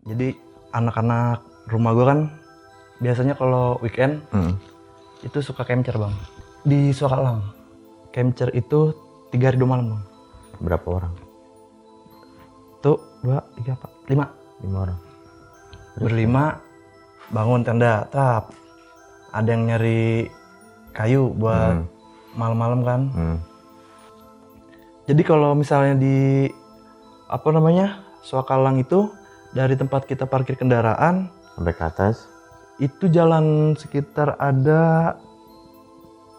Jadi anak-anak rumah gue kan biasanya kalau weekend itu suka camcer bang. Di Suakalang. Camcer itu 3 hari 2 malam bang. Berapa orang? Tuh 2, 3, 4, 5. 5 orang. Berlima bangun tenda, tap. Ada yang nyari kayu buat malam-malam kan. Jadi kalau misalnya di Suakalang itu dari tempat kita parkir kendaraan Sampai ke atas. itu jalan sekitar ada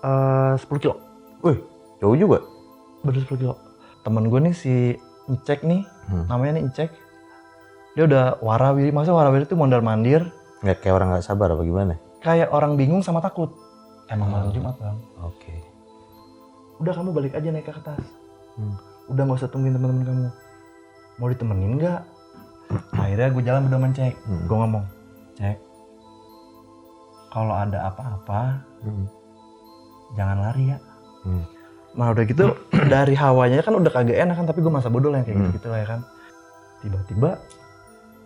10 kilo. Wih, jauh juga. Bener 10 kilo. Temen gue nih si Ncek nih, namanya nih Ncek. Dia udah warawiri, maksudnya warawiri itu mondar-mandir. Nggak kayak orang nggak sabar apa gimana? Kayak orang bingung sama takut. Emang malam Jumat bang. Oke. Udah kamu balik aja naik ke atas. Udah nggak usah tungguin teman-teman kamu. Mau ditemenin nggak? Akhirnya gue jalan berdua sama Cek. Gue ngomong, Cek, kalau ada apa-apa jangan lari ya. Nah udah gitu dari hawanya kan udah kagak enak kan, tapi gue masa bodoh lah yang kayak gitu lah ya kan. Tiba-tiba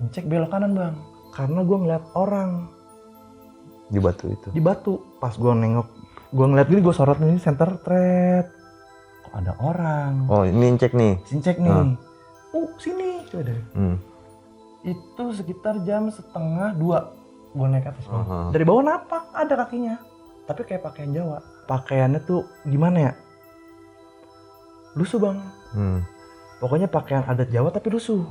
Cek belok kanan bang, karena gue ngeliat orang Di batu itu. di batu. Pas gue nengok, gue ngeliat gini, gue sorot ini center thread. Kok ada orang? Oh ini cek nih. Sincek nih. Sini. Coba deh. Itu sekitar jam 1:30 gue naik ke atas bang. Dari bawah napak ada kakinya. Tapi kayak pakaian Jawa. Pakaiannya tuh gimana ya? Lusuh bang. Pokoknya pakaian adat Jawa tapi lusuh.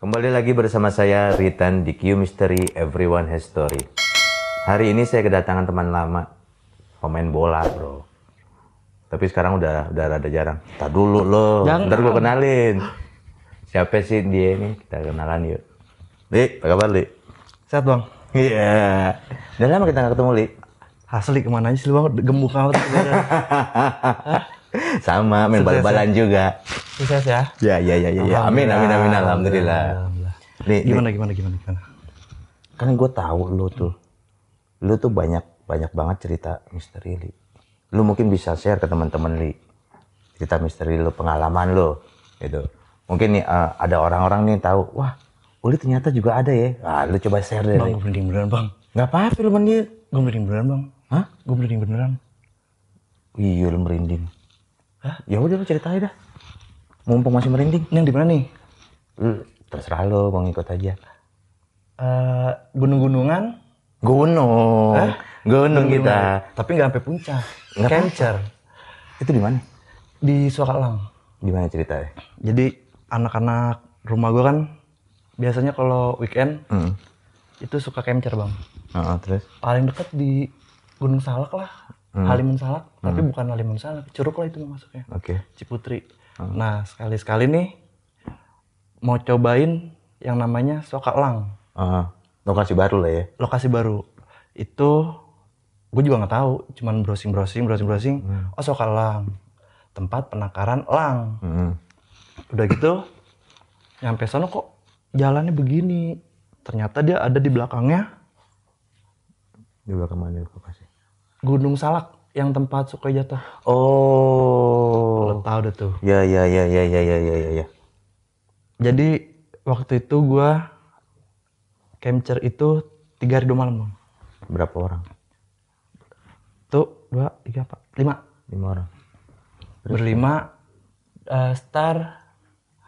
Kembali lagi bersama saya Ritan di Q Mystery Everyone Has Story. Hari ini saya kedatangan teman lama, pemain bola bro. Tapi sekarang udah rada jarang. Ntar dulu lo, ntar gue kenalin. Siapa sih dia ini? Kita kenalan yuk. Li, apa kabar Li? Sehat bang? Iya. Udah lama kita gak ketemu Li. Asli kemana aja sih lu bang? Gemuk banget. Sama, main bal-balan juga. Sukses ya? Ya. Amin. Alhamdulillah. Li, Gimana? kan gue tahu lu tuh banyak banget cerita misteri Li. Lu mungkin bisa share ke teman-teman Li cerita misteri lu, pengalaman lu gitu. Mungkin nih ada orang-orang nih tahu, wah Uli ternyata juga ada ya. Lu coba share deh Bang, Li. gue merinding beneran bang. Nggak apa-apa lu menit. Gue merinding beneran bang. Hah? Gue merinding beneran. Iya lu merinding. Hah? Ya udah lu cerita aja dah. Mumpung masih merinding. Ini yang di mana nih? Terserah lu, mau ngikut aja. Gunung-gunungan. Gunung kita. Tapi nggak sampai puncak. Nggak Camcer. Itu di mana? Di Suakalang. Di mana ceritanya? Jadi anak-anak rumah gue kan biasanya kalau weekend itu suka camcer bang. Terus? Paling dekat di Gunung Salak lah. Halimun Salak. Tapi bukan Halimun Salak. Curug lah itu masuknya. Oke. Ciputri. Nah sekali-sekali nih mau cobain yang namanya Suakalang. Lokasi baru lah ya. Lokasi baru. Itu gue juga nggak tahu, cuman browsing. Oh Suakalang, tempat penangkaran elang. Udah gitu nyampe sana kok jalannya begini. Ternyata dia ada di belakangnya. Di belakang mana lokasi? Gunung Salak yang tempat Sukoy jatuh. Oh. Lo tau deh tuh. Ya. Jadi waktu itu gua camcer itu 3 hari 2 malam bang. Berapa orang? Tuh 2, 3, 4, 5. 5 orang. Berlima start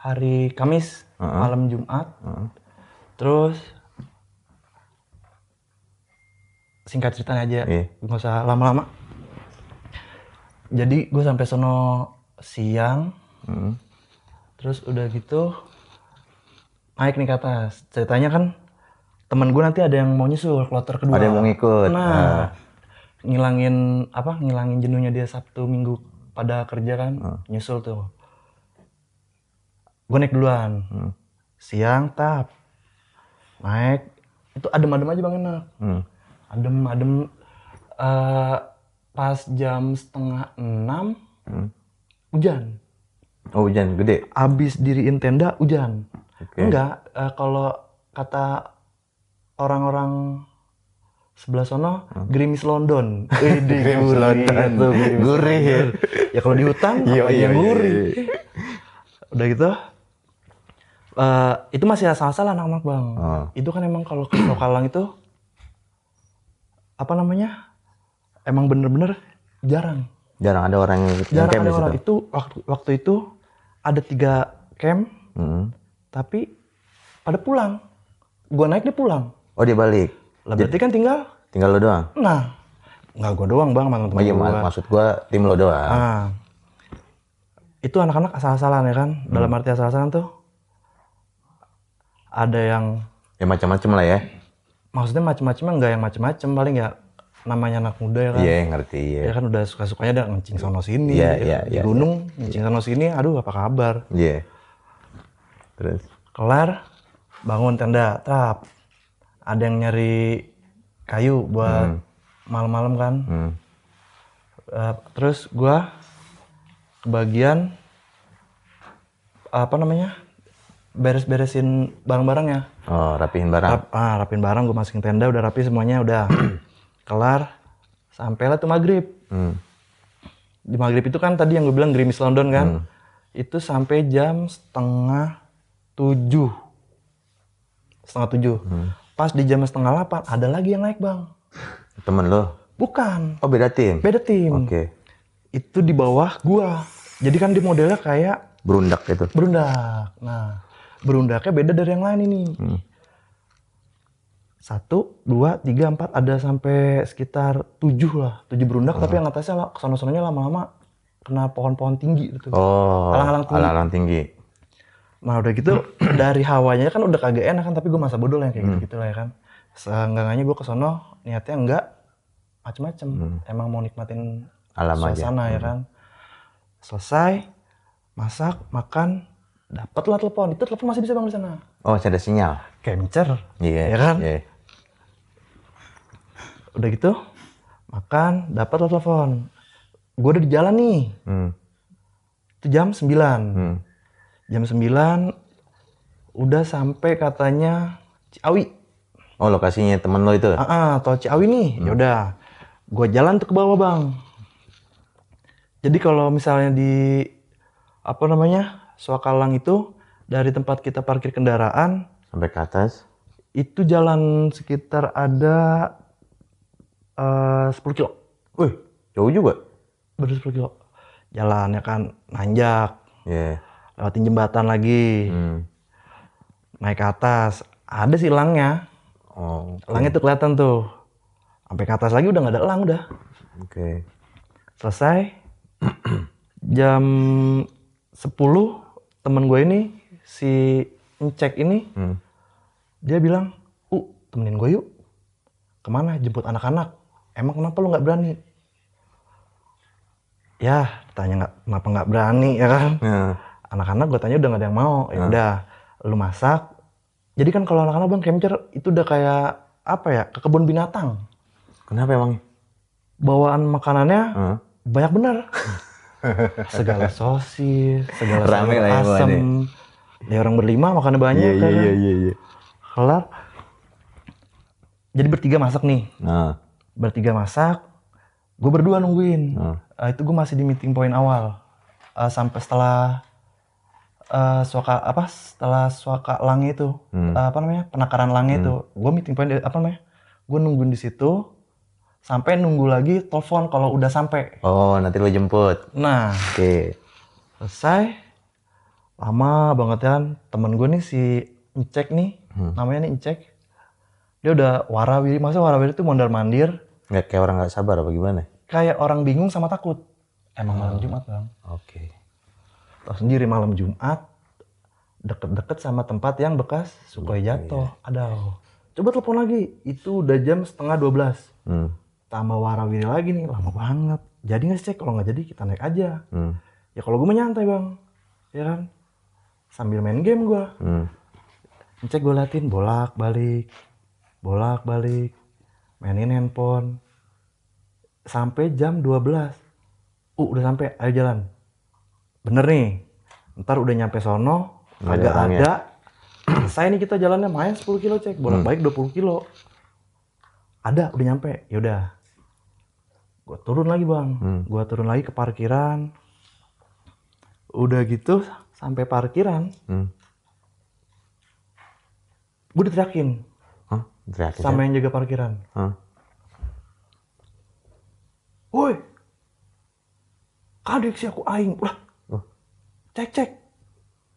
hari Kamis malam Jumat. Terus singkat ceritanya aja, nggak usah lama-lama. Jadi gue sampai sono siang, terus udah gitu naik nih ke atas. Ceritanya kan temen gue nanti ada yang mau nyusul kloter kedua. Ada yang mau ngikut. Nah, ngilangin jenuhnya dia Sabtu Minggu pada kerja kan, nyusul tuh. Gue naik duluan, siang tap. Naik, itu adem-adem aja Bang, enak. Adem-adem. Pas jam 5:30 hujan. Oh, hujan gede? Abis diriin tenda hujan. Okay. Enggak, kalau kata orang-orang sebelah sono, gerimis London. Gerimis London tuh, gurih ya. Ya kalau di hutan, apa yang gurih. Udah gitu, itu masih asal-asalan anak-anak Bang. Itu kan emang kalau ke Sokalang itu, apa namanya, emang bener-bener jarang. Jarang ada orang yang camp di situ? Itu waktu itu ada 3 camp, tapi pada pulang. Gua naik dia pulang. Oh, dia balik? Lah berarti kan tinggal lo doang? Nah, nggak gua doang Bang, teman-teman gua. Maksud gua tim lo doang. Itu anak-anak asal-asalan ya kan, dalam arti asal-asalan tuh ada yang ya macam-macam lah ya. Maksudnya macam-macamnya nggak yang macam-macam, paling ya namanya anak muda ya kan. Iya, ngerti ya. Ya kan udah suka-sukanya ada ngencing sono sini. Di gunung ngencing sono sini, aduh apa kabar. Iya. Terus kelar, bangun tenda, trap. Ada yang nyari kayu buat malam-malam kan. Terus gua kebagian apa namanya, beres-beresin barang-barangnya. Oh, rapihin barang. Rapihin barang, gue masukin tenda, udah rapi semuanya, udah kelar. Sampailah tuh maghrib. Di maghrib itu kan tadi yang gue bilang gerimis London kan. Itu sampai jam 6:30. 6:30. Pas di jam 7:30 ada lagi yang naik Bang. Temen lo? Bukan. Oh, beda tim? Beda tim. Oke. Itu di bawah gua. Jadi kan di modelnya kayak berundak gitu? Berundak. Nah, berundaknya beda dari yang lain ini. 1, 2, 3, 4, ada sampai sekitar 7 lah. 7 berundak, tapi yang atasnya kesono-sononya lama-lama kena pohon-pohon tinggi gitu. Oh, alang-alang tinggi. Nah udah gitu, dari hawanya kan udah kagak enak kan, tapi gue masa bodoh lah yang kayak gitu lah ya kan. Seenggaknya gue kesono niatnya enggak macem-macem. Emang mau nikmatin alam suasana aja. Ya kan. Selesai, masak, makan, dapatlah telepon. Itu telepon masih bisa Bang di sana. Oh, masih ada sinyal? Capture. Iya. Ya kan? Yeah. Udah gitu, makan, dapatlah telepon. Gue udah di jalan nih. Itu jam 9. Jam 9 udah sampai katanya Ciawi. Oh, lokasinya temen lo itu? Tol Ciawi nih. Ya udah, gue jalan tuh ke bawah Bang. Jadi kalau misalnya di apa namanya Sokalang itu dari tempat kita parkir kendaraan sampai ke atas itu jalan sekitar ada 10 kilo. Wih, jauh juga. Baru 10 kilo. Jalannya kan nanjak. Iya. Lewatin jembatan lagi. Naik ke atas. Ada sih elangnya. Oh, okay. Elangnya tuh kelihatan tuh. Sampai ke atas lagi udah nggak ada elang udah. Oke. Selesai. Jam 10 temen gue ini si ngecek ini dia bilang, temenin gue yuk. Kemana? Jemput anak-anak. Emang kenapa lu nggak berani? Ya, tanya kenapa nggak berani ya kan? Anak-anak gue tanya udah nggak ada yang mau. Ya udah, lu masak. Jadi kan kalau anak-anak Bang camper itu udah kayak apa ya? Ke kebun binatang. Kenapa emang? Bawaan makanannya banyak bener. Segala sosis, segala rame lah asem. Ya orang berlima makannya banyak kan. Iya. Kelar. Jadi bertiga masak nih. Bertiga masak. Gue berdua nungguin. Itu gue masih di meeting point awal. Sampai setelah setelah suaka langit itu, penakaran langit itu, gue meeting point gue nungguin di situ sampai nunggu lagi telepon kalau udah sampai. Oh, nanti lo jemput. Nah, selesai, lama banget kan. Temen gue nih si Ncek nih, namanya nih Ncek, dia udah warawiri, masa warawiri itu mondar mandir. Nggak kayak orang nggak sabar apa gimana? Kayak orang bingung sama takut. Emang malam Jumat Bang. Oke. Tahu sendiri malam Jumat deket-deket sama tempat yang bekas Sukhoi jatuh. Aduh. Coba telepon lagi. Itu udah jam 11:30. Tambah warawiri lagi nih, lama banget. Jadi nggak sih Cek? Kalau nggak jadi kita naik aja. Ya kalau gue menyantai Bang, ya kan. Sambil main game gue. Cek gue liatin bolak-balik, mainin handphone. Sampai jam 12. Udah sampai, ayo jalan. Bener nih, ntar udah nyampe sono, agak ada. Selesai nih kita jalannya, main 10 kilo Cek, bolak-balik 20 kilo. Ada, udah nyampe, yaudah. Gue turun lagi bang, gue turun lagi ke parkiran. Udah gitu, sampai parkiran. Gue diteriakin. Sama yang jaga parkiran. Woi, kadek sih aku aing. Wah, cek.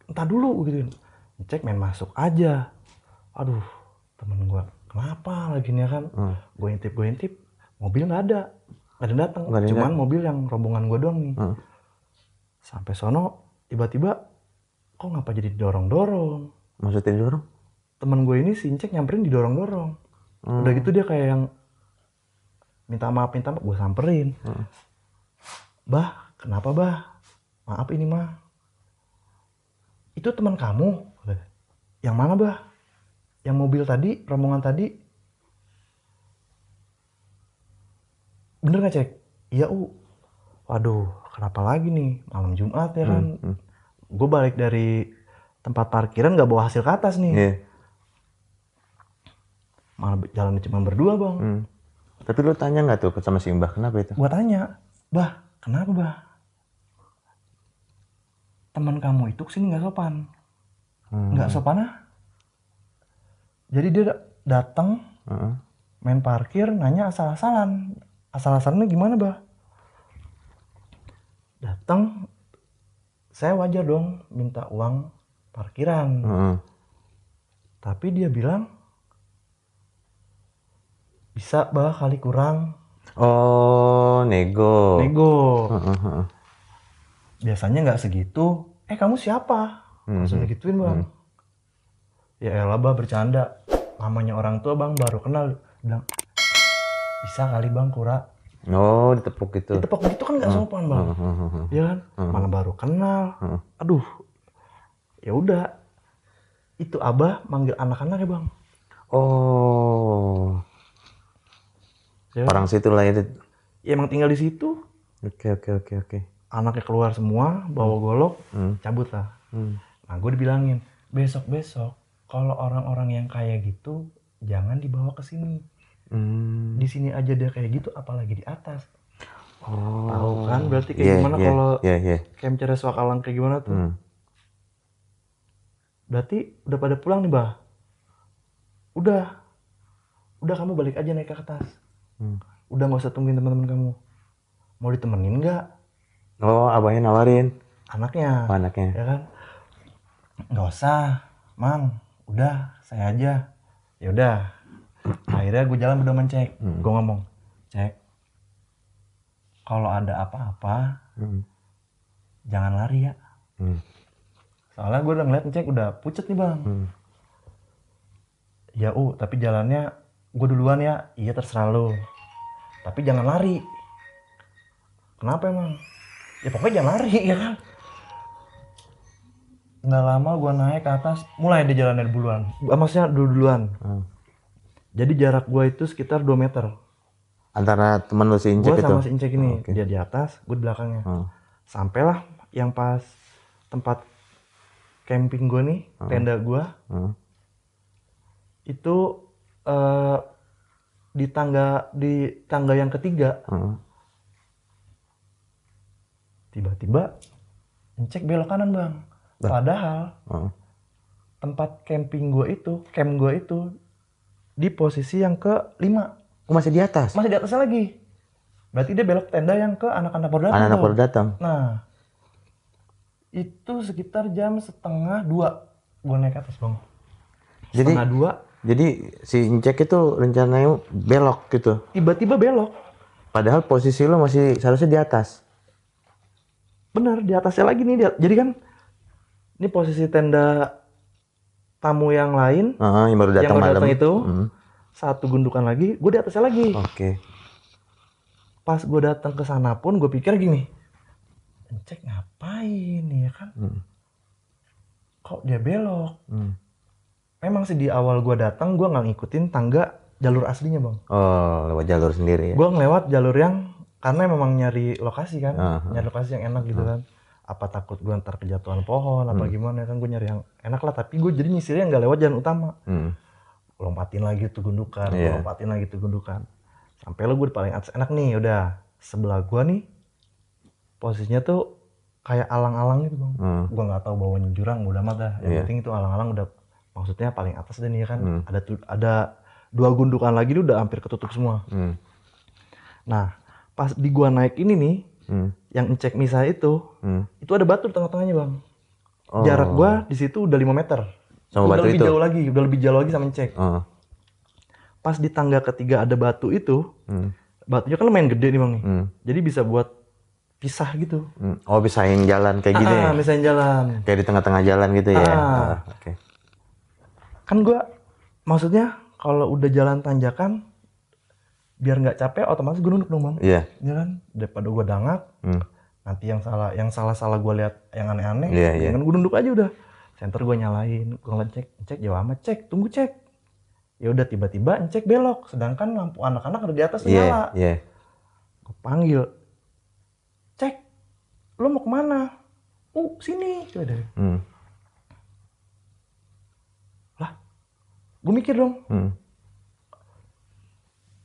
Entah dulu gitu. Cek main masuk aja. Aduh, temen gue, kenapa lagi nih kan? Gue intip, mobil nggak ada datang. Cuman mobil yang rombongan gue doang nih. Sampai sono, tiba-tiba, kok ngapa jadi didorong-dorong? Maksudnya didorong? Temen gue ini si Cek nyamperin didorong-dorong. Udah gitu dia kayak yang minta maaf, gue samperin. Bah, kenapa bah? Maaf ini mah. Itu teman kamu? Yang mana bah? Yang mobil tadi, rombongan tadi? Bener gak Cek? Iya Waduh, kenapa lagi nih? Malam Jumat ya kan? Gue balik dari tempat parkiran gak bawa hasil ke atas nih. Malah jalan cuma berdua bang. Tapi lu tanya nggak tuh sama si Mbah, kenapa itu? Gua tanya, bah, kenapa bah? Teman kamu itu kesini nggak sopan, nggak sopan ah? Jadi dia datang, main parkir, nanya asal-asalannya gimana bah? Datang, saya wajar dong minta uang parkiran, tapi dia bilang bisa bah kali kurang. Oh, nego. Biasanya nggak segitu. Kamu siapa? Langsung digituin bang. Ya elah bah, bercanda. Namanya orang tua bang, baru kenal. Bilang, bisa kali bang kura. Oh, ditepuk gitu. Ditepuk gitu kan nggak sopan bang. Iya kan? Mana baru kenal. Aduh. Ya udah. Itu abah manggil anak-anak ya bang. Oh. Ya. Orang situ lah itu. Ya emang tinggal di situ. Oke. Anaknya keluar semua, bawa golok, cabut lah. Nah gue dibilangin, besok kalau orang-orang yang kayak gitu jangan dibawa ke sini. Di sini aja dia kayak gitu, apalagi di atas. Tahu kan? Berarti kayak gimana kalau Camp Cereswakalang kayak gimana tuh? Berarti udah pada pulang nih bah. Udah kamu balik aja naik ke atas. Udah nggak usah tungguin teman-teman kamu. Mau ditemenin nggak? Oh, abahnya nawarin. Anaknya. Ya kan? Nggak usah, Mang. Udah, saya aja. Ya udah. Akhirnya gue jalan berdua Cek. Gue ngomong, Cek, kalau ada apa-apa, jangan lari ya. Soalnya gue udah ngeliat Cek udah pucet nih bang. Ya tapi jalannya gue duluan ya. Iya terserah lo. Tapi jangan lari. Kenapa emang? Ya pokoknya jangan lari ya kan. Nggak lama gue naik ke atas, mulai dia jalannya duluan. Maksudnya duluan. Jadi jarak gue itu sekitar 2 meter. Antara temen lu si Incek itu? Gue sama si Incek ini. Dia di atas, gue di belakangnya. Sampailah yang pas tempat camping gue nih, tenda gue. Itu di tangga yang ketiga. Tiba-tiba Incek belok kanan bang. Padahal tempat camping gue itu, camp gue itu di posisi yang ke-5. Masih di atas? Masih di atasnya lagi. Berarti dia belok tenda yang ke anak-anak baru datang. Anak-anak baru datang. Nah, itu sekitar jam 1:30 gue naik ke atas bang. 1:30. Jadi si Incek itu rencananya belok gitu? Tiba-tiba belok. Padahal posisi lo masih seharusnya di atas? Bener, di atasnya lagi nih. Jadi kan ini posisi tenda tamu yang lain, yang baru datang itu, satu gundukan lagi, gue di atasnya lagi. Pas gue datang ke sana pun gue pikir gini, Cek ngapain ya kan? Kok dia belok? memang sih di awal gue datang gue nggak ngikutin tangga jalur aslinya bang. Oh, lewat jalur sendiri ya? Gue ngelewat jalur yang karena memang nyari lokasi kan, nyari lokasi yang enak gitu kan. Apa takut gue ntar kejatuhan pohon apa gimana kan, gue nyari yang enak lah. Tapi gue jadi nyisirnya nggak lewat jalan utama. Lompatin lagi tuh gundukan, lompatin lagi tuh gundukan. Sampai lo gue paling atas enak nih, udah sebelah gue nih posisinya tuh kayak alang-alang gitu bang. Gue nggak tahu bawahnya jurang, udah amat dah. Yang penting itu alang-alang udah, maksudnya paling atas deh nih kan. Ada 2 gundukan lagi udah hampir ketutup semua. Nah pas di gua naik ini nih, yang ngecek misah itu ada batu di tengah-tengahnya bang. Jarak gua di situ udah 5 meter. Sama udah batu lebih itu? jauh lagi, udah lebih jauh lagi sama ngecek. Pas di tangga ketiga ada batu itu, batunya kan lumayan gede nih bang nih. Jadi bisa buat pisah gitu. Oh, pisahin jalan kayak gini ya? Pisahin jalan. Kayak di tengah-tengah jalan gitu ya? Oke. Kan gua maksudnya kalau udah jalan tanjakan biar nggak capek otomatis gue nunduk dong bang. Iya. Ya kan, daripada gue dangak nanti yang salah gue lihat yang aneh-aneh. Kan gue nunduk aja udah. Senter gue nyalain, gue ngecek jauh amat, cek, tunggu cek. Ya udah tiba-tiba ngecek belok, sedangkan lampu anak-anak ada di atas nyala. Gue panggil, cek, lo mau kemana? Sini. Coba deh. Lah, gue mikir dong.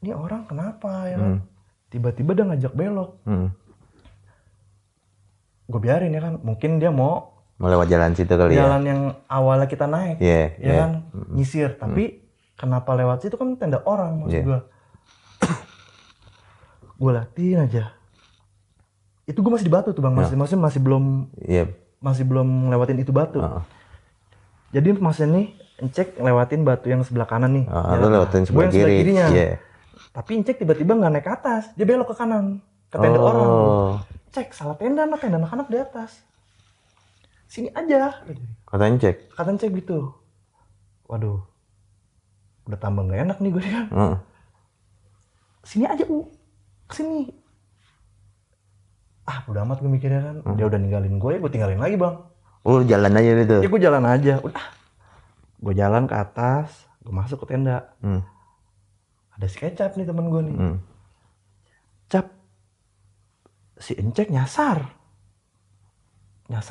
Ini orang kenapa ya kan? Tiba-tiba dia ngajak belok. Gue biarin ya kan, mungkin dia mau lewat jalan situ kali jalan yang awalnya kita naik, ya kan, nyisir. Tapi kenapa lewat situ kan tenda orang maksud gue. Gue latin aja. Itu gue masih di batu tuh bang, masih belum ngelewatin itu batu. Jadi masih nih ngecek lewatin batu yang sebelah kanan nih. Lu lewatin sebelah kirinya. Tapi Incek tiba-tiba nggak naik ke atas, dia belok ke kanan, ke tenda orang. Cek, salah tenda anak-anak di atas. Sini aja. Kata Incek gitu. Waduh, udah tambah nggak enak nih gue kan. Sini aja kesini. Udah amat gue mikirnya kan. Dia udah ninggalin gue tinggalin lagi bang. Jalan aja gitu? Ya gue jalan aja, udah. Gue jalan ke atas, gue masuk ke tenda. Ada si Kecap nih temen gue nih. Cap, si Encek nyasar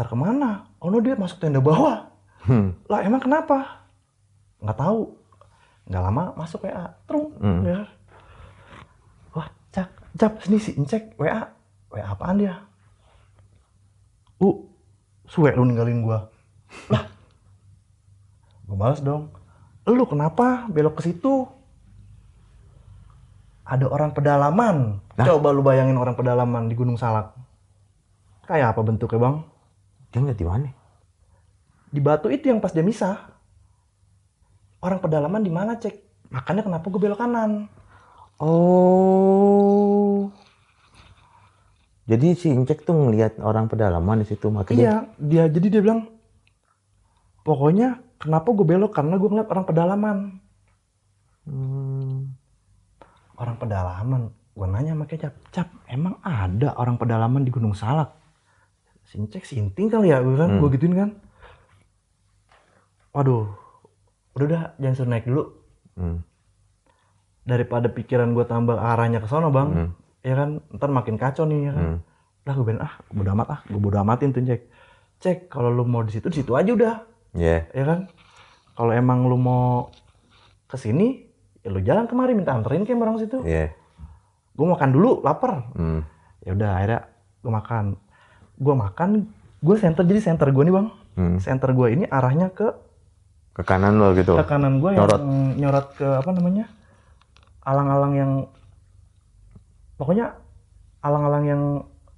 kemana? Oh no, dia masuk tenda bawah. Lah emang kenapa? Nggak tahu. Nggak lama masuk WA, terung. Ya. Wah, Cap, sini si Encek WA apaan dia? Suwe lu ninggalin gua. Lah, gua males dong. Lu kenapa belok ke situ? Ada orang pedalaman. Coba lu bayangin orang pedalaman di Gunung Salak. Kayak apa bentuknya bang? Dia ngeliat di mana? Di batu itu yang pas dia misah. Orang pedalaman di mana cek? Makanya kenapa gue belok kanan. Jadi si Incek tuh ngeliat orang pedalaman di situ makanya. Iya, dia bilang, pokoknya kenapa gue belok karena gue ngeliat orang pedalaman. Orang pedalaman, gue nanya sama Cap, emang ada orang pedalaman di Gunung Salak? Si Incek sinting kali ya, gue gituin kan. Waduh, udah jangan suruh naik dulu. Daripada pikiran gue tambah arahnya ke sono bang, ya kan, ntar makin kacau nih ya kan. Lah gue bilang gue bodo amatin tuh Cek, kalau lu mau di situ aja udah. Ya kan, kalau emang lu mau kesini, ya lu jalan kemari minta anterin ke orang situ. Gue makan dulu, lapar. Ya udah akhirnya gue makan, gue jadi center gue nih bang. Center gue ini arahnya ke kanan lo gitu. Ke kanan gue yang nyorot ke apa namanya? Alang-alang yang pokoknya alang-alang yang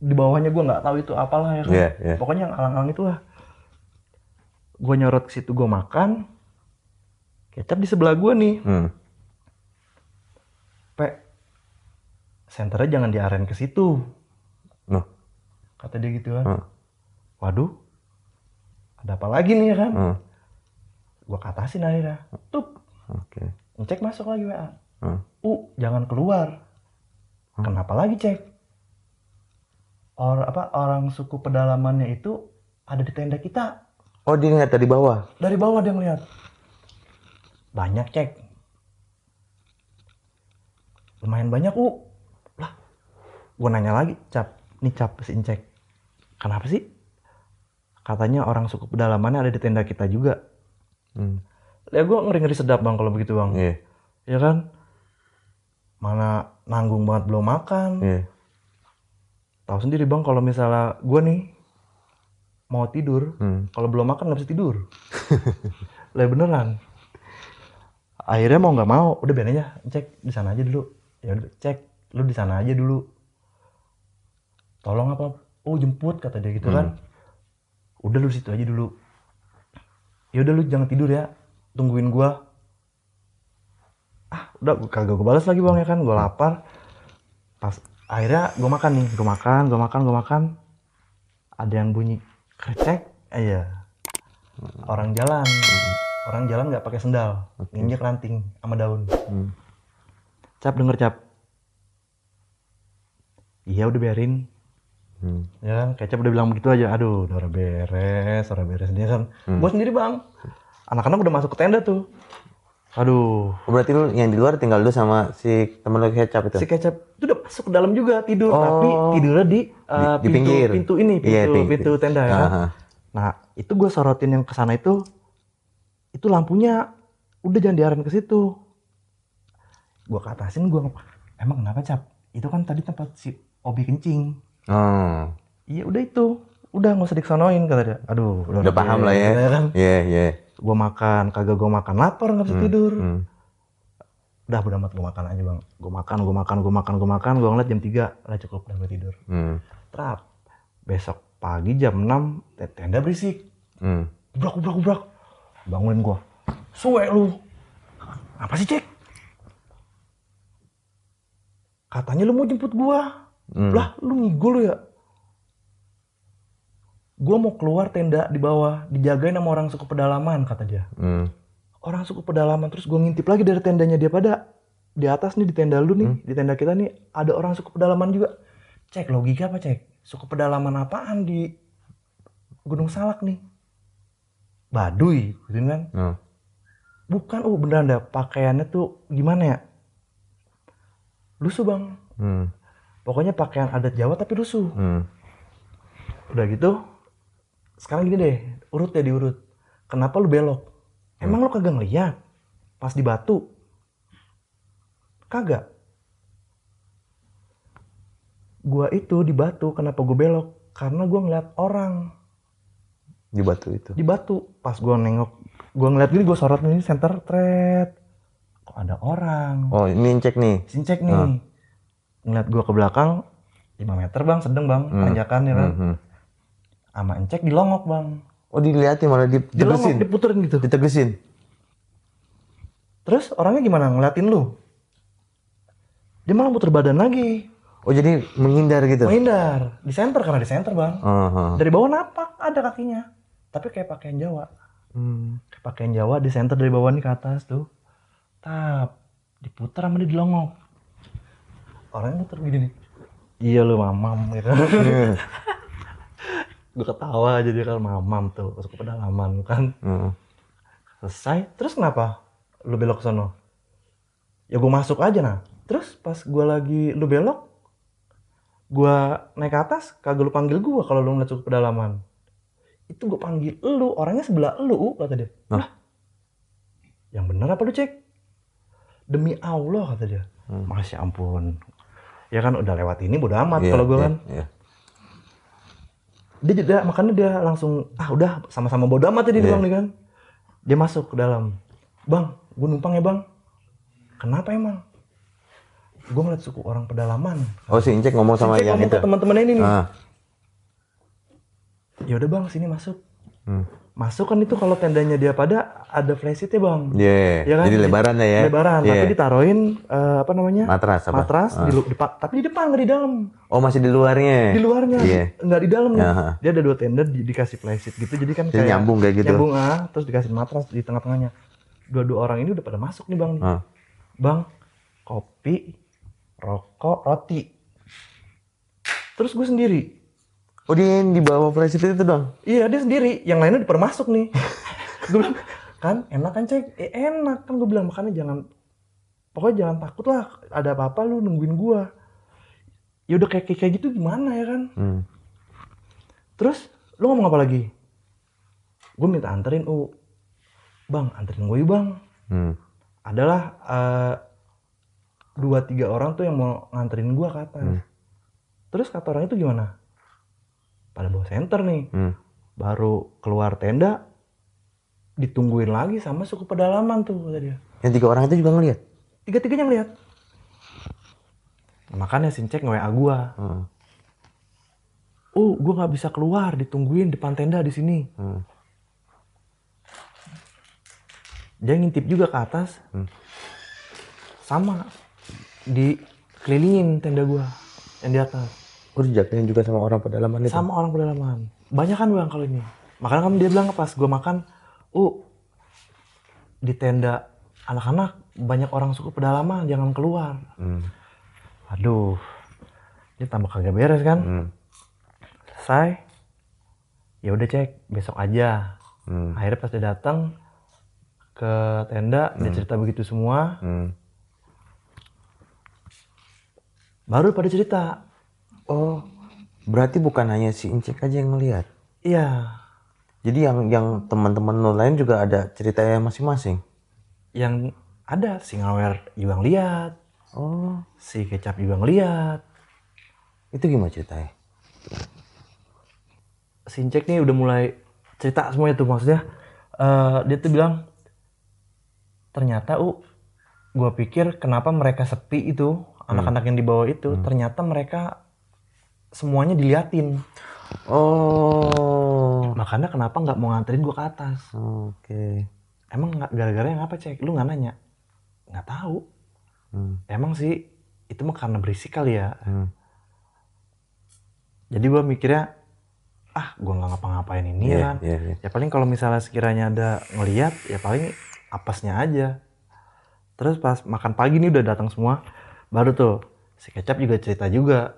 di bawahnya gue nggak tahu itu apalah ya kan. Pokoknya yang alang-alang itulah. Gue nyorot ke situ, gue makan. Kecap di sebelah gue nih. Senternya jangan diarahin ke situ. Kata dia gitu kan. Waduh, ada apa lagi nih ya kan? Gue katasin akhirnya. Tup. Cek masuk lagi WA. Jangan keluar. Kenapa lagi cek? Orang suku pedalamannya itu ada di tenda kita. Oh, dia ngeliat dari bawah? Dari bawah dia ngeliat. Banyak cek. Lumayan banyak lah. Gue nanya lagi, Cap, si Incek, kenapa sih? Katanya orang suku pedalamannya ada di tenda kita juga. Ya gue ngeri-ngeri sedap bang kalau begitu bang. Ya kan? Mana nanggung banget belum makan. Tahu sendiri bang kalau misalnya gue nih mau tidur, kalau belum makan nggak bisa tidur. Lah beneran. Akhirnya mau nggak mau, udah biarin aja, cek di sana aja dulu. Ya udah cek, lu di sana aja dulu. Tolong apa? Oh jemput kata dia gitu kan. Udah lu situ aja dulu. Ya udah lu jangan tidur ya, tungguin gua. Udah kagak gue balas lagi bang ya kan, gue lapar. Pas akhirnya gue makan nih, gue makan. Ada yang bunyi krecek, iya. Orang jalan nggak pakai sendal, nginjek ranting sama daun. Cap denger Cap. Iya udah biarin. Ya kan, Kecap udah bilang begitu aja. Aduh, udah beres dia kan. Gue sendiri bang, anak-anak udah masuk ke tenda tuh. Aduh. Berarti lu yang di luar tinggal lu sama si temen lu Kecap itu? Si Kecap itu udah masuk ke dalam juga tidur, tapi tidurnya di pinggir. Pintu tenda ya. Nah, itu gue sorotin yang kesana itu lampunya udah jangan diarahin ke situ. Gue ke atasin, gue emang kenapa Cap? Itu kan tadi tempat si Obi kencing. Iya udah itu, udah nggak usah dikesonoin kata dia. Aduh, udah paham lah ya. Kan? Iya. Gue makan, kagak gue makan, lapar nggak bisa tidur. Udah bodo amat, gue makan aja bang. Gue makan. Gue ngeliat jam 3, udah cukup, udah gue tidur. Trap. Besok pagi jam 6, tenda berisik. Gubrak. Bangunin gue. Suwe lu. Apa sih cek? Katanya lu mau jemput gue. Lah lu ngigo lu ya. Gue mau keluar tenda di bawah, dijagain sama orang suku pedalaman kata dia. Orang suku pedalaman, terus gue ngintip lagi dari tendanya dia pada di atas nih, di tenda lu nih, di tenda kita nih ada orang suku pedalaman juga. Cek logika apa cek? Suku pedalaman apaan di Gunung Salak nih? Baduy gitu kan? Bukan, beneran dah pakaiannya tuh gimana ya? Lusuh bang. Pokoknya pakaian adat Jawa tapi lusuh. Udah gitu, sekarang gini deh, diurut. Kenapa lu belok? Emang lu kagak ngeliat pas di Batu? Kagak. Gua itu di Batu, kenapa gua belok? Karena gua ngeliat orang. Di Batu itu? Di Batu. Pas gua nengok, gua ngeliat gini, gua sorot ini center thread. Kok ada orang? Oh, ini Incek nih? Incek nih. Ngeliat gua ke belakang, 5 meter bang, sedang bang, tanjakan ya kan. Sama Incek dilongok bang. Oh dilihatin malah ditegesin? Diputerin gitu. Ditegesin? Terus orangnya gimana ngeliatin lu? Dia malah muter badan lagi. Oh jadi menghindar gitu? Menghindar. Di center, karena di center bang. Dari bawah napak ada kakinya. Tapi kayak pakaian Jawa. Kayak pakaian Jawa di center dari bawah nih ke atas tuh. Diputer sama dia dilongok. Orangnya muter gini nih. Iya lu mamam gitu. Gue ketawa aja dia kan, mamam tuh, masuk ke pedalaman kan. Selesai, terus kenapa lu belok ke sono? Ya gue masuk aja nah. Terus pas gue lagi lu belok, gue naik ke atas, kagak lu panggil gue kalau lu ngeliat suku pedalaman. Itu gue panggil lu, orangnya sebelah lu kata dia. Lah, yang bener apa lu cek? Demi Allah kata dia. Masya ampun. Ya kan udah lewat ini bodo amat kalau gue kan. Dia juga makanya dia langsung udah sama-sama bodo amat tadi dia bilang nih kan. Dia masuk ke dalam. Bang, gue numpang ya bang. Kenapa emang? Gue ngeliat suku orang pedalaman. Oh si Incek ngomong sama yang itu? Teman-teman ini nih. Ya udah bang, sini masuk. Masuk kan itu kalau tendanya dia pada ada flashitnya bang. Ya kan? Jadi lebaran ya? Lebaran, tapi ditaruhin matras tapi di depan nggak di dalam. Oh masih di luarnya? Di luarnya, nggak di dalam. Dia ada 2 tenda dikasih flashit gitu, jadi kan kayak nyambung kayak gitu. Nyambung terus dikasih matras di tengah-tengahnya. Dua orang ini udah pada masuk nih bang. Bang, kopi, rokok, roti. Terus gue sendiri. Oh dia yang di bawah flashit itu dong? Iya dia sendiri, yang lainnya udah pada masuk nih. Gue bilang, kan enak kan Cek? Enak kan gue bilang, makanya jangan takut lah, ada apa-apa lu nungguin gue. Ya udah kayak gitu gimana ya kan. Terus lu ngomong apa lagi? Gue minta anterin, bang anterin gue yuk bang. Adalah 2-3 orang tuh yang mau nganterin gue ke atas. Terus kata orang itu gimana? Pada bawa senter nih. Baru keluar tenda, ditungguin lagi sama suku pedalaman tuh kata dia. Yang 3 orang itu juga ngeliat? 3-3-nya ngeliat. Nah, makanya Sincek nge-WA gue. Gue nggak bisa keluar, ditungguin depan tenda di sini. Dia ngintip juga ke atas. Sama dikelilingin tenda gue yang di atas. Dijagain juga sama orang pedalaman itu? Sama orang pedalaman. Banyak kan bang kalau ini. Makanya kan dia bilang pas gue makan, di tenda anak-anak banyak orang suku pedalaman, jangan keluar. Aduh, ini tambah kagak beres kan. Selesai, ya udah Cek, besok aja. Akhirnya pas dia datang ke tenda, dia cerita begitu semua. Baru pada cerita. Oh, berarti bukan hanya si Incek aja yang ngelihat? Iya. Jadi yang teman-teman lo lain juga ada ceritanya masing-masing? Yang ada, si Ngawer juga ngeliat. Si Kecap juga ngeliat. Itu gimana ceritanya? Si Incek nih udah mulai cerita semuanya tuh, maksudnya dia tuh bilang, ternyata gue pikir kenapa mereka sepi itu, anak-anak yang di bawah itu, ternyata mereka semuanya diliatin. Makanya kenapa nggak mau nganterin gue ke atas. Emang gara-gara yang apa Cek? Lu nggak nanya? Nggak tahu. Emang sih itu mah karena berisik kali ya. Jadi gue mikirnya, gue nggak ngapa-ngapain ini kan. Ya paling kalau misalnya sekiranya ada ngeliat, ya paling apesnya aja. Terus pas makan pagi nih udah datang semua, baru tuh si Kecap juga cerita juga.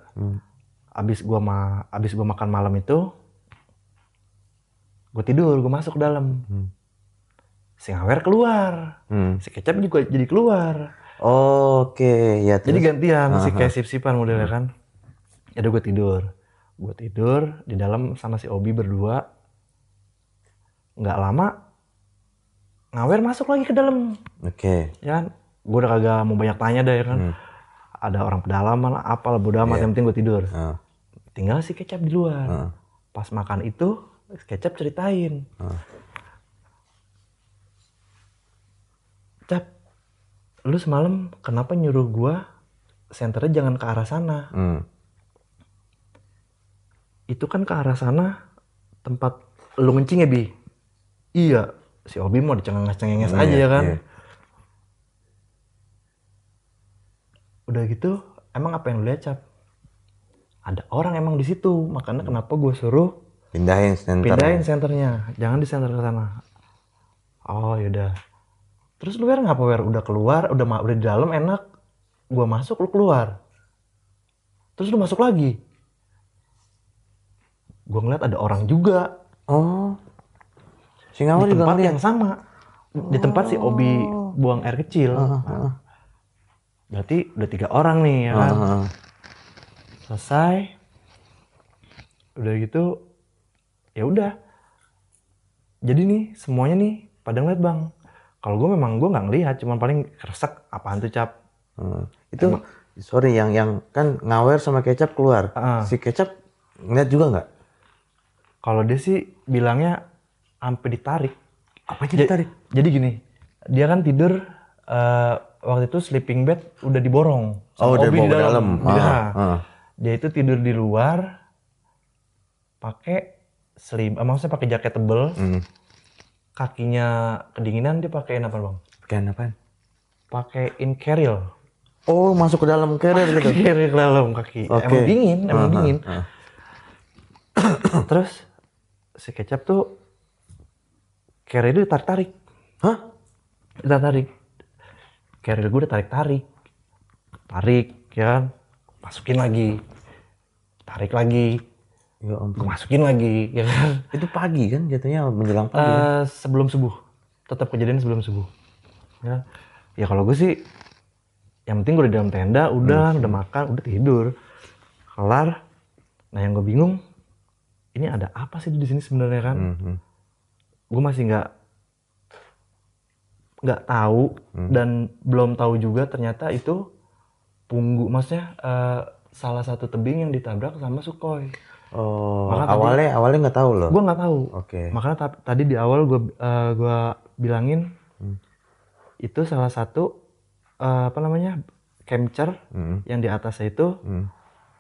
Abis gua makan malam itu, gue tidur, gue masuk ke dalam. Si Ngawer keluar, si Kecap juga jadi keluar. Ya. Jadi gantian, si kayak sip-sipan modelnya kan. Ya udah gue tidur di dalam sama si Obi berdua. Nggak lama, Ngawer masuk lagi ke dalam. Ya kan, gue udah kagak mau banyak tanya dah ya kan. Ada orang pedalaman, apalah bodo amat, yang penting gue tidur. Tinggal si Kecap di luar. Pas makan itu, Kecap ceritain. Cap, lu semalam kenapa nyuruh gua senternya jangan ke arah sana? Itu kan ke arah sana tempat lu ngencing ya, Bi? Iya, si Obi mau dicengenges-cengenges aja ya kan? Udah gitu, emang apa yang lu lihat, Cap? Ada orang emang di situ, makanya kenapa gue suruh pindahin senternya, jangan disenter ke sana. Oh yaudah. Terus lu ngapa udah keluar, udah di dalam enak, gue masuk lu keluar. Terus lu masuk lagi. Gue ngeliat ada orang juga. Si Ngawer di juga tempat ngeliat? yang sama, di tempat si Obi buang air kecil. Berarti udah 3 orang nih ya kan. Selesai, udah gitu, ya udah. Jadi nih semuanya nih pada ngeliat bang. Kalau gue memang gue nggak ngelihat, cuman paling keresek apaan tuh Cap. Itu sorry yang kan Ngawer sama Kecap keluar. Si Kecap ngeliat juga nggak? Kalau dia sih bilangnya sampai ditarik. Apanya ditarik? Jadi gini, dia kan tidur waktu itu sleeping bed udah diborong. Udah Obi di dalam. Dia itu tidur di luar pakai maksudnya pakai jaket tebel. Kakinya kedinginan, dia pakein apa bang? Pakein apaan? Pakein keril. Masuk ke dalam keril gitu? Keril ke dalam kaki. Emang dingin. Terus si Kecap tuh keril itu ditarik-tarik. Ditarik. Keril gue udah tarik ya kan, masukin lagi, tarik lagi, ya ampun, masukin lagi ya kan. Itu pagi kan, jatuhnya menjelang pagi kan? Sebelum subuh. tetap kejadian sebelum subuh. Ya kalau gue sih, yang penting gue di dalam tenda, udah makan, udah tidur, kelar. Nah yang gue bingung, ini ada apa sih di sini sebenarnya kan? Gue masih nggak tahu dan belum tahu juga ternyata itu maksudnya salah satu tebing yang ditabrak sama Sukhoi. Oh, awalnya nggak tahu loh. Gue nggak tahu. Oke. Makanya tadi di awal gue bilangin itu salah satu capture yang di atasnya itu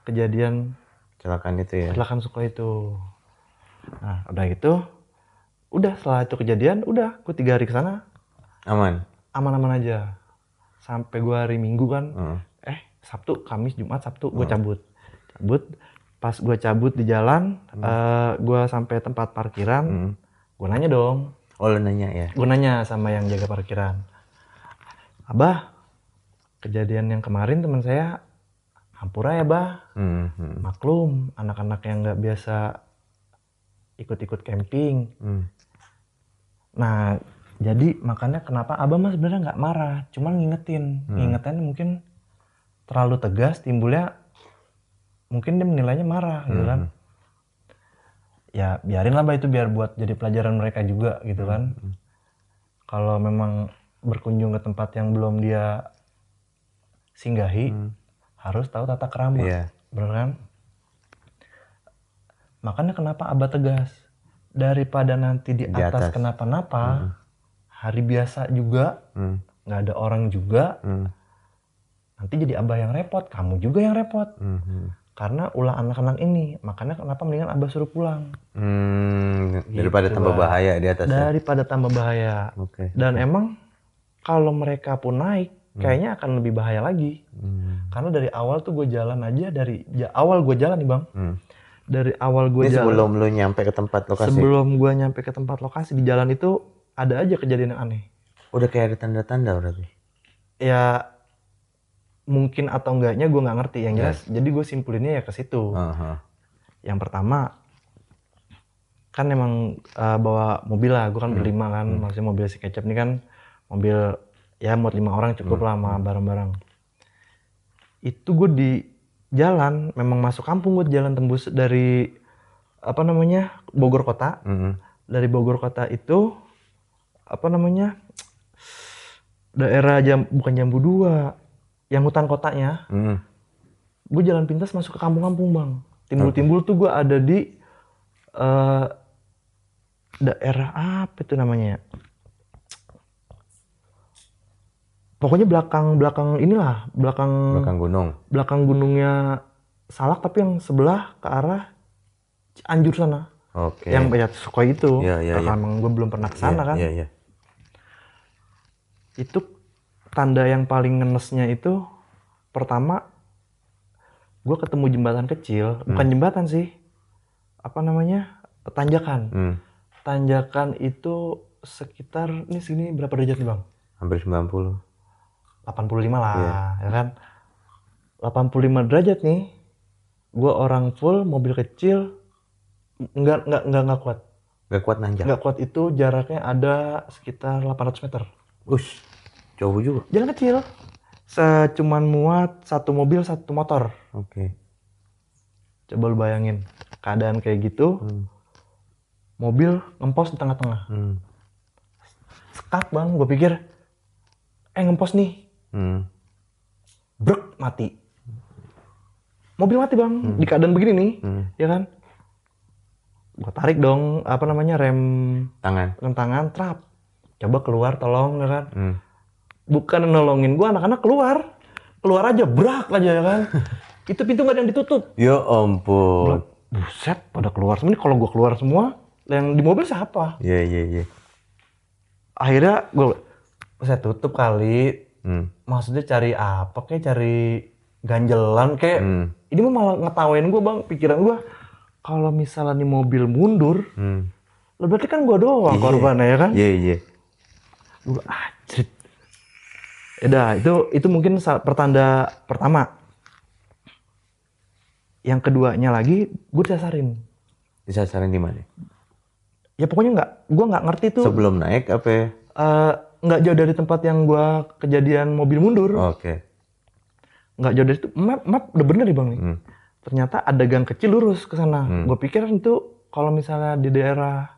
kejadian Kecelakaan itu ya. kecelakaan Sukhoi itu. Nah udah itu, setelah itu kejadian, gue 3 hari kesana aman-aman aja sampai gue hari Minggu kan. Sabtu, Kamis, Jumat, Sabtu gue cabut. Pas gue cabut di jalan, gue sampai tempat parkiran, gue nanya dong. Oh, lu nanya ya? Gue nanya sama yang jaga parkiran, Abah, kejadian yang kemarin teman saya hampura ya bah. Maklum, anak-anak yang nggak biasa ikut-ikut camping. Nah, jadi makanya kenapa Abah mah sebenarnya nggak marah, cuman ngingetin mungkin terlalu tegas, timbulnya mungkin dia menilainya marah gitu kan. Ya biarin lah bah, itu biar buat jadi pelajaran mereka juga gitu kan. Kalau memang berkunjung ke tempat yang belum dia singgahi, harus tahu tata krama, bener kan? Makanya kenapa Abah tegas, daripada nanti di atas kenapa-napa, hari biasa juga, nggak ada orang juga, nanti jadi Abah yang repot, kamu juga yang repot. Karena ulah anak-anak ini, makanya kenapa mendingan Abah suruh pulang. Daripada tambah bahaya di atasnya. Daripada tambah bahaya. Dan emang kalau mereka pun naik, kayaknya akan lebih bahaya lagi. Karena dari awal tuh gue jalan aja, awal gue jalan nih bang. Dari awal gue jalan. Sebelum lu nyampe ke tempat lokasi? Sebelum gue nyampe ke tempat lokasi, di jalan itu ada aja kejadian yang aneh. Udah kayak ada tanda-tanda berarti? Ya mungkin atau enggaknya gue nggak ngerti, yang jelas. Jadi gue simpulinnya ya ke situ. Yang pertama, kan emang bawa mobil lah, gue kan berlima kan, maksudnya mobil si Kecap ini kan mobil ya buat 5 orang cukup lah sama barang-barang. Itu gue di jalan, memang masuk kampung, gue jalan tembus dari Bogor kota. Dari Bogor kota itu daerah bukan Jambu 2, yang hutan kotanya. Gue jalan pintas masuk ke kampung-kampung bang. Timbul-timbul tuh gue ada di daerah apa itu namanya ya? Pokoknya belakang gunung. Belakang gunungnya Salak, tapi yang sebelah ke arah Cianjur sana. Yang banyak Sukhoi itu. Karena emang gue belum pernah kesana kan. Itu tanda yang paling ngenesnya itu, pertama gue ketemu jembatan kecil, bukan jembatan sih, tanjakan. Tanjakan itu sekitar ini segini berapa derajat nih bang? Hampir 90. 85 lah, ya kan? 85 derajat nih. Gue orang full, mobil kecil, nggak kuat. Nggak kuat nanjak? Nggak kuat, itu jaraknya ada sekitar 800 meter. Jauh juga. Jalan kecil. Cuman muat 1 mobil 1 motor. Coba lu bayangin, keadaan kayak gitu, mobil ngempos di tengah-tengah. Sekak bang, gue pikir, ngempos nih. Brek, mati. Mobil mati bang, di keadaan begini nih, ya kan? Gue tarik dong, rem tangan, trap. Coba keluar, tolong, ya kan? Bukan nolongin gue, anak-anak keluar aja, brak aja, ya kan? Itu pintu nggak ada yang ditutup. Ya ampun. Buset, pada keluar semua. Ini kalau gue keluar semua, yang di mobil siapa? Iya. Akhirnya saya tutup kali. Maksudnya cari apa? Kayak cari ganjelan kayak. Ini mah malah ngetawain gue bang. Pikiran gue, kalau misalnya nih mobil mundur, berarti kan gue doang korbannya, ya kan? Iya. Gue ajrit. Itu mungkin pertanda pertama. Yang keduanya lagi, gue disasarin. Disasarin di mana? Ya pokoknya gue nggak ngerti tuh. Sebelum naik apa? nggak jauh dari tempat yang gua kejadian mobil mundur. Oke. Nggak jauh dari itu. Map udah bener nih bang nih. Ternyata ada gang kecil lurus ke sana. Gue pikir itu kalau misalnya di daerah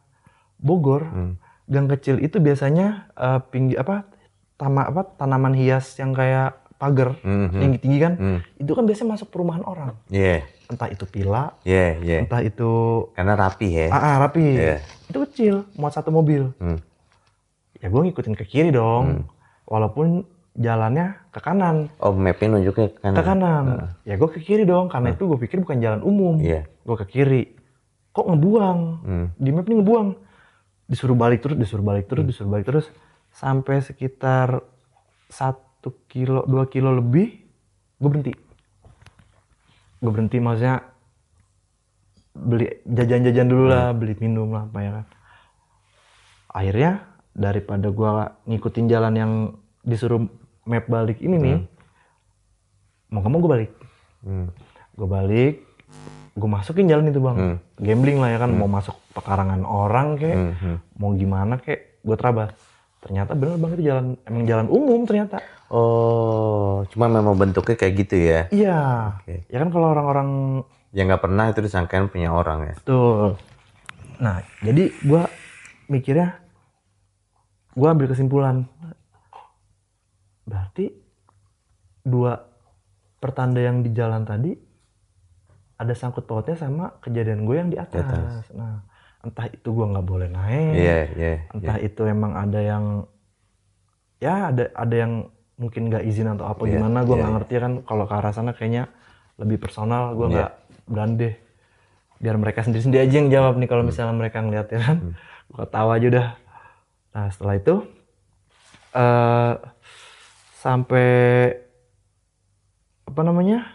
Bogor, gang kecil itu biasanya tanaman hias yang kayak pagar tinggi-tinggi kan. Itu kan biasanya masuk perumahan orang. Iya. Entah itu villa, Iya. entah itu Karena rapi ya. rapi. Iya. Itu kecil, muat satu mobil. Ya gue ngikutin ke kiri dong. Walaupun jalannya ke kanan. Oh, mapnya nunjuknya ke kanan. Ke kanan. Ya gue ke kiri dong, karena itu gue pikir bukan jalan umum. Iya. Gue ke kiri. Kok ngebuang? Di map ini ngebuang. Disuruh balik terus. Sampai sekitar 1 kilo, 2 kilo lebih, gue berhenti. Gue berhenti maksudnya beli jajan-jajan dulu lah, beli minum lah, apa ya kan. Akhirnya daripada gue ngikutin jalan yang disuruh map balik ini nih, mau gak mau gue balik. Gue balik, gue masukin jalan itu bang. Gambling lah ya kan, mau masuk pekarangan orang kek, mau gimana kek, gue terabas. Ternyata bener bang itu emang jalan umum ternyata. Oh, cuma memang bentuknya kayak gitu ya? Iya. Okay. Ya kan kalau orang-orang yang nggak pernah itu disangkain punya orang ya? Betul. Nah, jadi gue mikirnya, gue ambil kesimpulan. Berarti 2 pertanda yang di jalan tadi ada sangkut pautnya sama kejadian gue yang di atas. Nah, entah itu gue nggak boleh naik, entah itu emang ada yang, ya ada yang mungkin nggak izin atau apa gimana, gue nggak ngerti kan. Kalau ke arah sana kayaknya lebih personal, gue nggak berani deh. Biar mereka sendiri-sendiri aja yang jawab nih kalau misalnya mereka ngeliat ya kan. Gue tawa aja udah. Nah setelah itu sampai apa namanya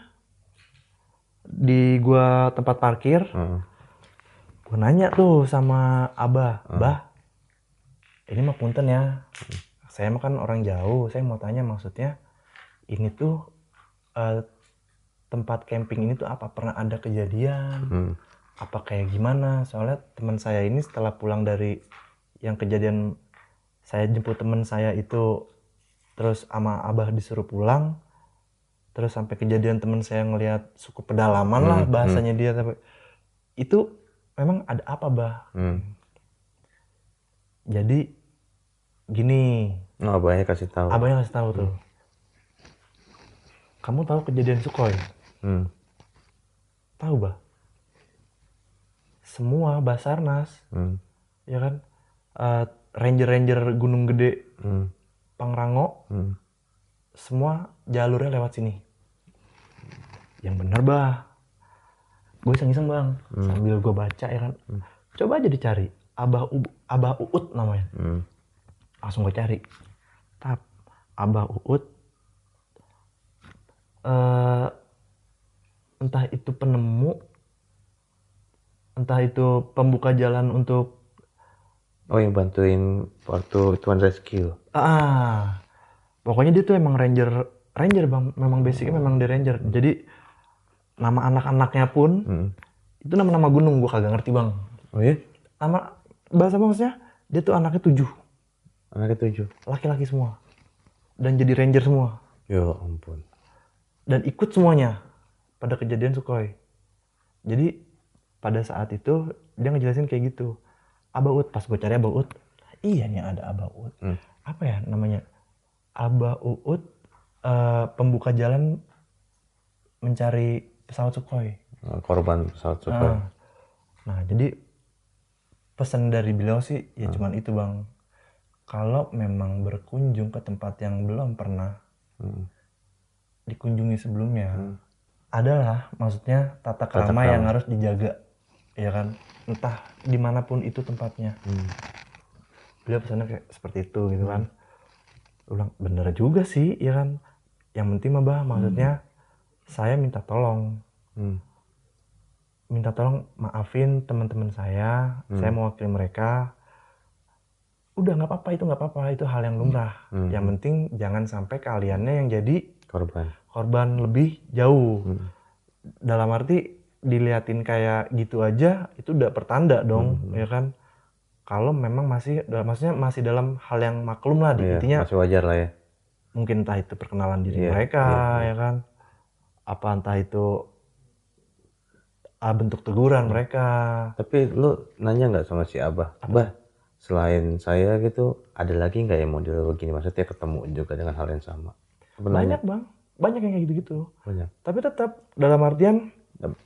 di gua tempat parkir, gua nanya tuh sama Abah, Bah, ini mah punten ya, saya mah kan orang jauh, saya mau tanya maksudnya ini tuh tempat camping ini tuh apa pernah ada kejadian, apa kayak gimana? Soalnya teman saya ini setelah pulang dari yang kejadian saya jemput teman saya itu, terus sama Abah disuruh pulang, terus sampai kejadian teman saya ngelihat suku pedalaman lah bahasanya dia, tapi itu memang ada apa Bah? Jadi gini. Abahnya kasih tahu. Abahnya kasih tahu tuh. Kamu tahu kejadian Sukhoi? Tahu Bah? Semua Basarnas, ya kan, ranger-ranger Gunung Gede, Pangrango, semua jalurnya lewat sini. Yang bener Bah. Gue iseng-iseng Bang, sambil gue baca ya kan. Coba aja dicari, Abah Uut namanya. Langsung gue cari. Abah Uut, entah itu penemu, entah itu pembuka jalan untuk yang bantuin waktu Tuan Rescue. Pokoknya dia tuh emang ranger Bang, memang basicnya memang dia ranger. Jadi nama anak-anaknya pun itu nama-nama gunung, gue kagak ngerti Bang. Oh iya? Nama bahasa maksudnya dia tuh anaknya 7. Anaknya 7? Laki-laki semua. Dan jadi ranger semua. Ya ampun. Dan ikut semuanya pada kejadian Sukhoi. Jadi pada saat itu dia ngejelasin kayak gitu. Abah Uut, pas gue cari Abah Uut, iya nih ada Abah Uut. Apa ya namanya? Abah Uut pembuka jalan mencari pesawat Sukhoi. Korban pesawat Sukhoi. Nah jadi pesan dari beliau sih ya cuman itu Bang. Kalau memang berkunjung ke tempat yang belum pernah dikunjungi sebelumnya, adalah maksudnya tata krama yang harus dijaga, ya kan, entah dimanapun itu tempatnya. Beliau pesannya kayak seperti itu gitu kan. Ulang bener juga sih ya kan. Yang penting mah Bah, maksudnya saya minta tolong, maafin teman-teman saya mewakili mereka. Udah nggak apa-apa, itu hal yang lumrah. Yang penting jangan sampai kaliannya yang jadi korban lebih jauh. Dalam arti diliatin kayak gitu aja itu udah pertanda dong, ya kan. kalau memang maksudnya masih dalam hal yang maklum lah, Iya, intinya masih wajar lah ya. mungkin entah itu perkenalan diri Iya, mereka, iya. ya kan, apa entah itu bentuk teguran mereka. Tapi lu nanya nggak sama si Abah? Bah, selain saya gitu, ada lagi nggak yang model begini? Maksudnya ketemu juga dengan hal yang sama? Apa nanya? Banyak bang, banyak yang kayak gitu-gitu. Banyak. Tapi tetap dalam artian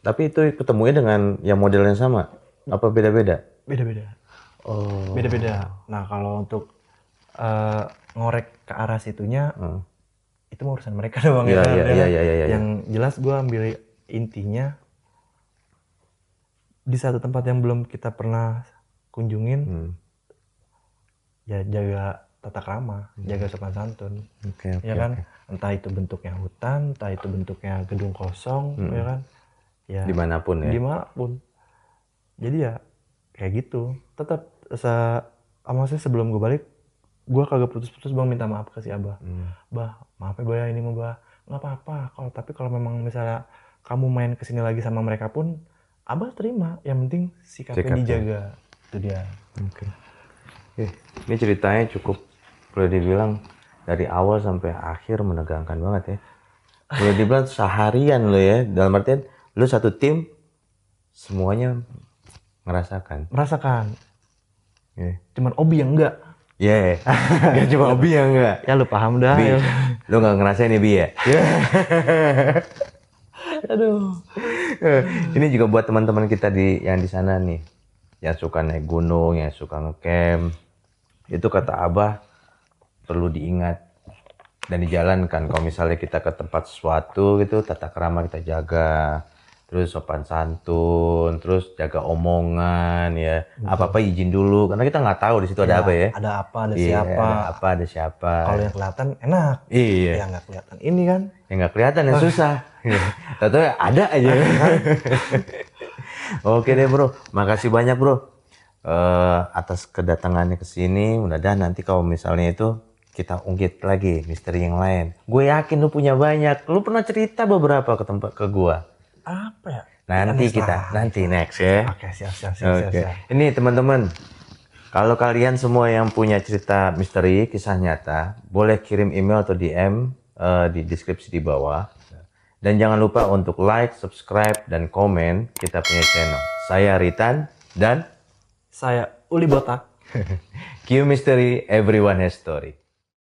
Tapi itu ketemunya dengan yang model yang sama? Apa beda-beda? beda-beda. Oh. Beda-beda. Nah kalau untuk ngorek ke arah situnya, itu mah urusan mereka doang Iya, ya. iya, iya, iya. Yang jelas gue ambil intinya di satu tempat yang belum kita pernah kunjungin, ya jaga tata krama, jaga sopan santun. Oke, Ya kan, entah itu bentuknya hutan, entah itu bentuknya gedung kosong, ya kan, ya dimanapun ya. dimanapun. Jadi ya kayak gitu. Tetap maksudnya sebelum gue balik, gue kagak putus-putus bang minta maaf ke si Abah. Bah, maaf ya Bah, ini mah Bah, nggak apa-apa. Tapi kalau memang misalnya kamu main kesini lagi sama mereka pun, Abah terima. Yang penting sikapnya dijaga. Itu dia. Oke. Ini ceritanya cukup, boleh dibilang dari awal sampai akhir menegangkan banget ya. Boleh dibilang seharian lo ya, dalam artian lo satu tim semuanya merasakan. Cuman Obi yang enggak. Iya, gak cuma Obi yang enggak. Ya lu paham dah. Bi, lo gak ngerasain ya Bi ya? Aduh. Ini juga buat teman-teman kita yang di sana nih, yang suka naik gunung, yang suka ngecamp. Itu kata Abah perlu diingat dan dijalankan. Kalau misalnya kita ke tempat sesuatu gitu, tata krama kita jaga, terus sopan santun, terus jaga omongan ya. Apa-apa izin dulu, karena kita nggak tahu di situ ada apa ya. Ada apa, ada Iya, siapa. ada siapa. Kalau yang kelihatan enak. Iya. Yang nggak kelihatan ini kan. Yang nggak kelihatan yang susah. Tahu ada aja. Oke deh bro, makasih banyak bro atas kedatangannya ke sini. Mudah-mudahan nanti kalau misalnya itu kita ungkit lagi misteri yang lain. Gue yakin lu punya banyak. Lu pernah cerita beberapa ke gua. Apa ya? Nanti next ya. Oke, siap. Ini teman-teman, kalau kalian semua yang punya cerita misteri, kisah nyata, boleh kirim email atau DM di deskripsi di bawah. Dan jangan lupa untuk like, subscribe, dan komen kita punya channel. Saya Ritan dan saya Uli Botak. Q Mystery, everyone has story.